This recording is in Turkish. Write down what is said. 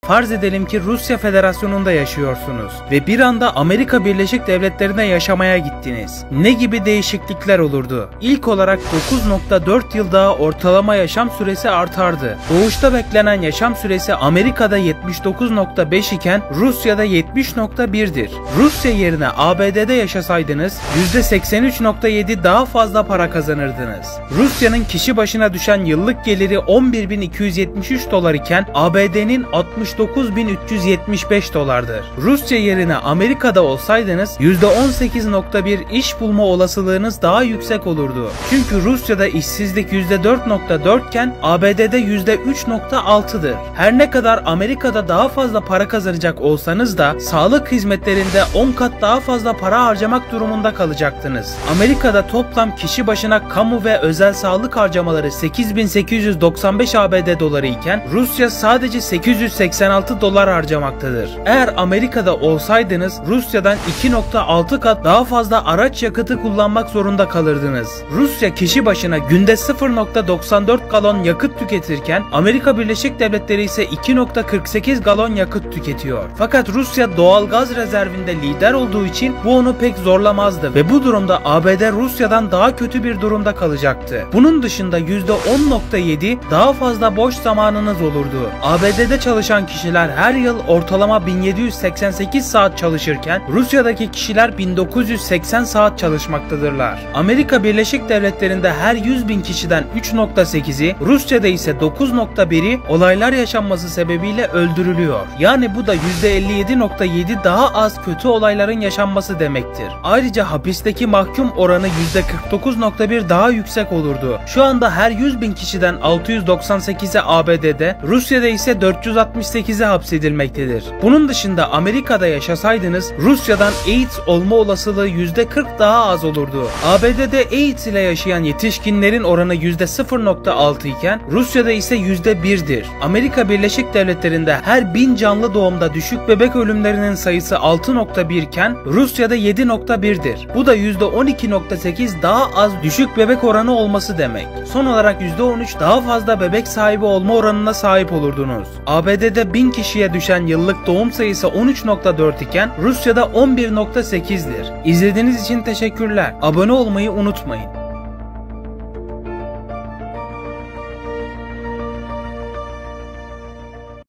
Farz edelim ki Rusya Federasyonu'nda yaşıyorsunuz ve bir anda Amerika Birleşik Devletleri'ne yaşamaya gittiniz. Ne gibi değişiklikler olurdu? İlk olarak 9.4 yıl daha ortalama yaşam süresi artardı. Doğuşta beklenen yaşam süresi Amerika'da 79.5 iken Rusya'da 70.1'dir. Rusya yerine ABD'de yaşasaydınız %83.7 daha fazla para kazanırdınız. Rusya'nın kişi başına düşen yıllık geliri 11.273 dolar iken ABD'nin 69.375 dolardır. Rusya yerine Amerika'da olsaydınız %18.1 iş bulma olasılığınız daha yüksek olurdu. Çünkü Rusya'da işsizlik %4.4 iken ABD'de %3.6'dır. Her ne kadar Amerika'da daha fazla para kazanacak olsanız da sağlık hizmetlerinde 10 kat daha fazla para harcamak durumunda kalacaktınız. Amerika'da toplam kişi başına kamu ve özel sağlık harcamaları 8.895 ABD doları iken Rusya sadece 886 dolar harcamaktadır. Eğer Amerika'da olsaydınız Rusya'dan 2.6 kat daha fazla araç yakıtı kullanmak zorunda kalırdınız. Rusya kişi başına günde 0.94 galon yakıt tüketirken Amerika Birleşik Devletleri ise 2.48 galon yakıt tüketiyor. Fakat Rusya doğal gaz rezervinde lider olduğu için bu onu pek zorlamazdı ve bu durumda ABD Rusya'dan daha kötü bir durumda kalacaktı. Bunun dışında %10.7 daha fazla boş zamanınız olurdu. ABD'de çalışan kişiler her yıl ortalama 1788 saat çalışırken Rusya'daki kişiler 1980 saat çalışmaktadırlar. Amerika Birleşik Devletleri'nde her 100.000 kişiden 3.8'i, Rusya'da ise 9.1'i olaylar yaşanması sebebiyle öldürülüyor. Yani bu da %57.7 daha az kötü olayların yaşanması demektir. Ayrıca hapisteki mahkum oranı %49.1 daha yüksek olurdu. Şu anda her 100.000 kişiden 698'i ABD'de, Rusya'da ise 468'i hapsedilmektedir. Bunun dışında Amerika'da yaşasaydınız Rusya'dan AIDS olma olasılığı %40 daha az olurdu. ABD'de AIDS ile yaşayan yetişkinlerin oranı %0.6 iken Rusya'da ise %1'dir. Amerika Birleşik Devletleri'nde her 1000 canlı doğumda düşük bebek ölümlerinin sayısı 6.1 iken Rusya'da 7.1'dir. Bu da %12.8 daha az düşük bebek oranı olması demek. Son olarak %13 daha fazla bebek sahibi olma oranına sahip olurdunuz. ABD'de 1000 kişiye düşen yıllık doğum sayısı 13.4 iken Rusya'da 11.8'dir. İzlediğiniz için teşekkürler. Abone olmayı unutmayın.